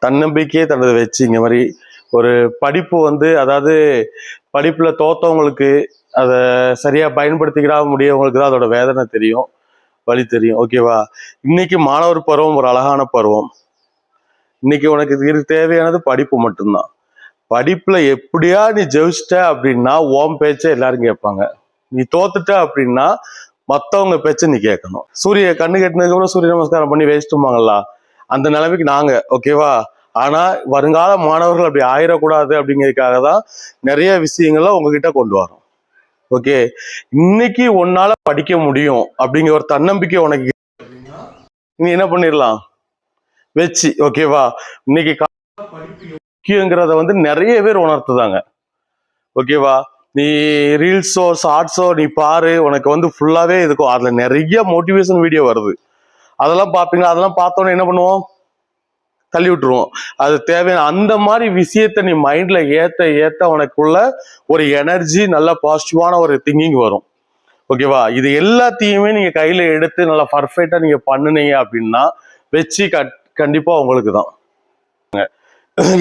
தன்னம்பிக்கையே தன்னதை வச்சு இந்த மாதிரி ஒரு படிப்பு வந்து, அதாவது படிப்புல தோத்தவங்களுக்கு அதை சரியா பயன்படுத்திக்கிற முடியவங்களுக்கு தான் அதோட வேதனை தெரியும், வழி தெரியும். ஓகேவா? இன்னைக்கு மாணவர் பருவம் ஒரு அழகான பருவம். இன்னைக்கு உனக்கு தேவையானது படிப்பு மட்டும்தான். படிப்புல எப்படியா நீ ஜெயிச்சிட்ட அப்படின்னா உன் பேச்ச எல்லாரும் கேட்பாங்க. நீ தோத்துட்ட அப்படின்னா மத்தவங்க பேச்ச நீ கேட்கணும். சூரிய கண்ணு கட்டினதுக்கு அப்புறம் சூரிய நமஸ்காரம் பண்ணி வேஸ்ட்டுமாங்களா, அந்த நிலைமைக்கு நாங்க. ஓகேவா? ஆனா வருங்கால மாணவர்கள் அப்படி ஆயிடக்கூடாது அப்படிங்கிறதுக்காக தான் நிறைய விஷயங்களை உங்ககிட்ட கொண்டு வரோம். ஓகே, இன்னைக்கு உன்னால படிக்க முடியும் அப்படிங்கிற ஒரு தன்னம்பிக்கை உனக்கு நீ என்ன பண்ணிடலாம் வச்சு. ஓகேவா? இன்னைக்கு முக்கியங்கிறத வந்து நிறைய பேர் உணர்த்துதாங்க. ஓகேவா? நீ ரீல்ஸோ ஷார்ட்ஸோ நீ பாரு, உனக்கு வந்து ஃபுல்லாவே இருக்கும். அதுல நிறைய மோட்டிவேஷன் வீடியோ வருது, அதெல்லாம் பார்ப்பீங்களா? அதெல்லாம் பார்த்தோன்னே என்ன பண்ணுவோம், தள்ளி விட்டுருவோம். அது தேவையான அந்த மாதிரி விஷயத்த நீ மைண்ட்ல ஏத்த உனக்குள்ள ஒரு எனர்ஜி, நல்ல பாசிட்டிவான ஒரு திங்கிங் வரும். ஓகேவா? இது எல்லாத்தையுமே நீங்க கையில எடுத்து நல்லா பர்ஃபெக்டா நீங்க பண்ணுனீங்க அப்படின்னா வச்சு கண்டிப்பா உங்களுக்கு தான்.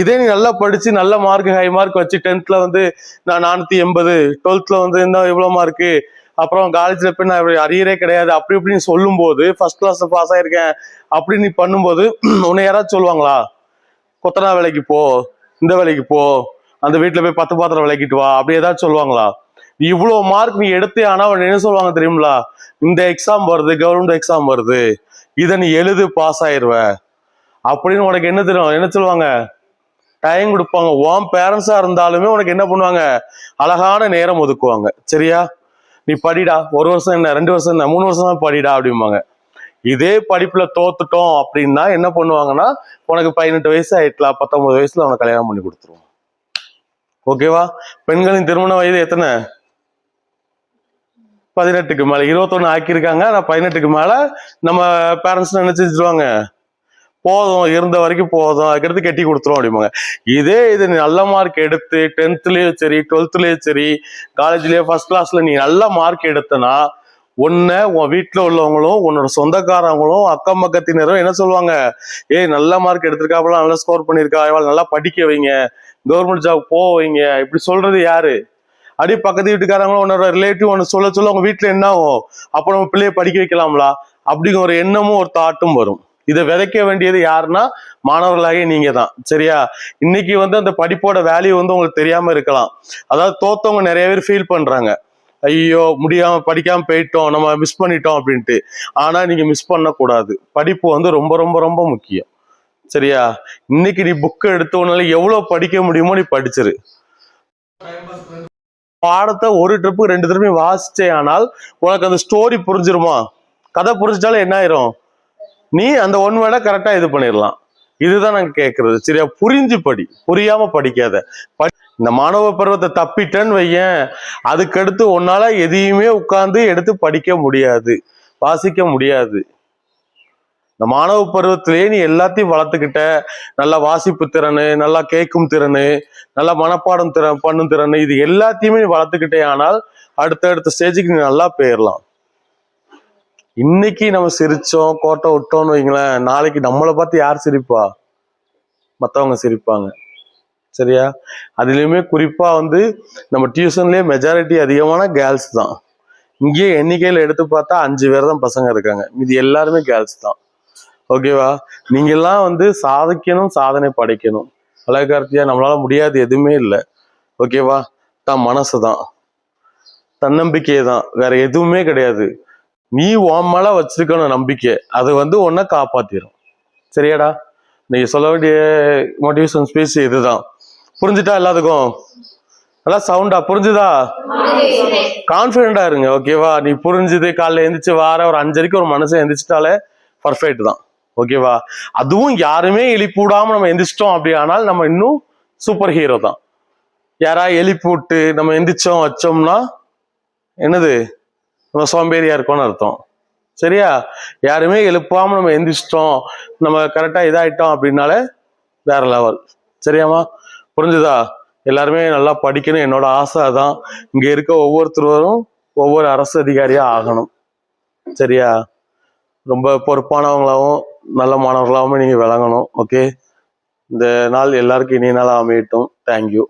இதே நீ நல்லா படிச்சு நல்ல மார்க், ஹை மார்க் வச்சு 10th வந்து நான் 480, 12th வந்து என்ன எவ்வளவு மார்க்கு, அப்புறம் காலேஜ்ல போய் நான் அரியரே கிடையாது அப்படி இப்படின்னு சொல்லும் போது, ஃபர்ஸ்ட் கிளாஸ் பாஸ் ஆயிருக்கேன் அப்படின்னு நீ பண்ணும்போது உன்னை யாராவது சொல்லுவாங்களா? கொத்தனா வேலைக்கு போ, இந்த வேலைக்கு போ, அந்த வீட்டுல போய் 10 பாத்திரம் விளக்கிட்டு வா, அப்படி ஏதாச்சும் சொல்லுவாங்களா? இவ்வளவு மார்க் நீ எடுத்தே, ஆனா என்ன சொல்லுவாங்க தெரியுங்களா? இந்த எக்ஸாம் வருது, கவர்மெண்ட் எக்ஸாம் வருது, இதை நீ எழுது, பாஸ் ஆயிருவ அப்படின்னு உனக்கு என்ன தெரியும், என்ன சொல்லுவாங்க, டைம் கொடுப்பாங்க. உன் பேரண்ட்ஸா இருந்தாலுமே உனக்கு என்ன பண்ணுவாங்க, அழகான நேரம் ஒதுக்குவாங்க. சரியா? நீ படிடா, 1 வருஷம் என்ன, 2 வருஷம் என்ன, 3 வருஷம் தான் படிடா அப்படிம்பாங்க. இதே படிப்புல தோத்துட்டோம் அப்படின்னா என்ன பண்ணுவாங்கன்னா, உனக்கு 18 வயசு ஆயிட்டலாம், 19 வயசுல உனக்கு கல்யாணம் பண்ணி கொடுத்துருவோம். ஓகேவா? பெண்களின் திருமண வயது எத்தனை? 18க்கு மேல. 21 ஆக்கியிருக்காங்க. ஆனா 18க்கு மேல நம்ம பேரண்ட்ஸ் என்ன செஞ்சிருவாங்க, போதும், இருந்த வரைக்கும் போதும், அதுக்கடுத்து கட்டி கொடுத்துரும் அப்படிம்பாங்க. இதே இது நீ நல்ல மார்க் எடுத்து 10த்லயும் சரி, 12த்லயும் சரி, காலேஜ்லயோ ஃபர்ஸ்ட் கிளாஸ்ல நீ நல்ல மார்க் எடுத்தனா, உன்னை உன் வீட்டுல உள்ளவங்களும் உன்னோட சொந்தக்காரங்களும் அக்கம் பக்கத்தினரும் என்ன சொல்லுவாங்க, ஏய் நல்ல மார்க் எடுத்திருக்காப்பல, நல்லா ஸ்கோர் பண்ணிருக்கா, இவள் நல்லா படிக்க வைங்க, கவர்மெண்ட் ஜாப் போக வைங்க, இப்படி சொல்றது யாரு? அப்படி பக்கத்து வீட்டுக்காரங்களும் உன்னோட ரிலேட்டிவ் ஒன்னு சொல்ல உங்க வீட்டுல என்ன ஆகும், அப்ப நம்ம பிள்ளைய படிக்க வைக்கலாம்லா அப்படிங்கிற ஒரு எண்ணமும் ஒரு தாட்டும் வரும். இதை விதைக்க வேண்டியது யாருன்னா மாணவர்களாகிய நீங்க தான். சரியா? இன்னைக்கு வந்து அந்த படிப்போட வேல்யூ வந்து உங்களுக்கு தெரியாம இருக்கலாம். அதாவது தோத்தவங்க நிறைய பேர் ஃபீல் பண்றாங்க, ஐயோ முடியாம படிக்காம போயிட்டோம், நம்ம மிஸ் பண்ணிட்டோம் அப்படின்ட்டு. ஆனா நீங்க மிஸ் பண்ணக்கூடாது. படிப்பு வந்து ரொம்ப ரொம்ப ரொம்ப முக்கியம். சரியா? இன்னைக்கு நீ புக்கு எடுத்தவனால எவ்வளவு படிக்க முடியுமோ நீ படிச்சிரு. பாடத்தை ஒரு ட்ரிப்பு 2 ட்ரிப்பு வாசிச்சே ஆனால் உனக்கு அந்த ஸ்டோரி புரிஞ்சிருமா? கதை புரிஞ்சிட்டாலும் என்ன ஆயிரும், நீ அந்த 1 வேர்டை கரெக்டா இது பண்ணிடலாம். இதுதான் நாங்க கேட்கறது. சரியா? புரிஞ்சு படி, புரியாம படிக்காத. இந்த மாணவ பருவத்தை தப்பிட்டேன்னு வையேன், அதுக்கடுத்து உன்னால எதையுமே உட்கார்ந்து எடுத்து படிக்க முடியாது, வாசிக்க முடியாது. இந்த மாணவ பருவத்திலேயே நீ எல்லாத்தையும் வளர்த்துக்கிட்ட, நல்லா வாசிப்பு திறனு, நல்லா கேட்கும் திறனு, நல்லா மனப்பாடம் பண்ணும் திறனு, இது எல்லாத்தையுமே நீ வளர்த்துக்கிட்டே ஆனால் அடுத்தடுத்த ஸ்டேஜுக்கு நீ நல்லா போயிடலாம். இன்னைக்கு நம்ம சிரிச்சோம், கோட்டை விட்டோம்னு வைங்களேன், நாளைக்கு நம்மளை பார்த்து யார் சிரிப்பா? மற்றவங்க சிரிப்பாங்க. சரியா? அதுலயுமே குறிப்பா வந்து நம்ம டியூஷன்லயே மெஜாரிட்டி அதிகமான கேர்ள்ஸ் தான். இங்கேயே எண்ணிக்கையில எடுத்து பார்த்தா 5 பேர் தான் பசங்க இருக்காங்க, இது எல்லாருமே கேர்ள்ஸ் தான். ஓகேவா? நீங்க எல்லாம் வந்து சாதிக்கணும், சாதனை படைக்கணும். அழகார்த்தியா நம்மளால முடியாது எதுவுமே இல்லை. ஓகேவா? தான் மனசு தான், தன்னம்பிக்கை தான், வேற எதுவுமே கிடையாது. நீ உன் மேல வச்சிருக்கணும் நம்பிக்கை, அது வந்து உன்னை காப்பாத்திரும். சரியாடா? நீங்க சொல்ல வேண்டிய மோட்டிவேஷன் ஸ்பீச் இதுதான். புரிஞ்சுட்டா எல்லாத்துக்கும்? நல்லா சவுண்டா புரிஞ்சுதா? கான்பிடண்டா இருங்க. ஓகேவா? நீ புரிஞ்சுது, காலைல எந்திரிச்சு வார ஒரு 5:30 ஒரு மனசை எந்திரிச்சிட்டாலே பர்ஃபெக்ட் தான். ஓகேவா? அதுவும் யாருமே எழுப்பி விடாம நம்ம எந்திரிச்சிட்டோம் அப்படி ஆனால் நம்ம இன்னும் சூப்பர் ஹீரோ தான். யாரா எழுப்பி விட்டு நம்ம எந்திரிச்சோம் வச்சோம்னா என்னது, நம்ம சோம்பேறியா இருக்கோம்னு அர்த்தம். சரியா? யாருமே எழுப்பாம நம்ம எந்திரிச்சிட்டோம், நம்ம கரெக்டா இதாயிட்டோம் அப்படின்னாலே வேற லெவல். சரியாமா? புரிஞ்சுதா? எல்லாருமே நல்லா படிக்கணும், என்னோட ஆசை அதான். இங்க இருக்க ஒவ்வொருத்தரும் ஒவ்வொரு அரசு அதிகாரியா ஆகணும். சரியா? ரொம்ப பொறுப்பானவங்களாவும் நல்ல மாணவர்களாகவும் நீங்க விளங்கணும். ஓகே, இந்த நாள் எல்லாருக்கும் இனிய நாளாக அமையட்டும். தேங்க்யூ.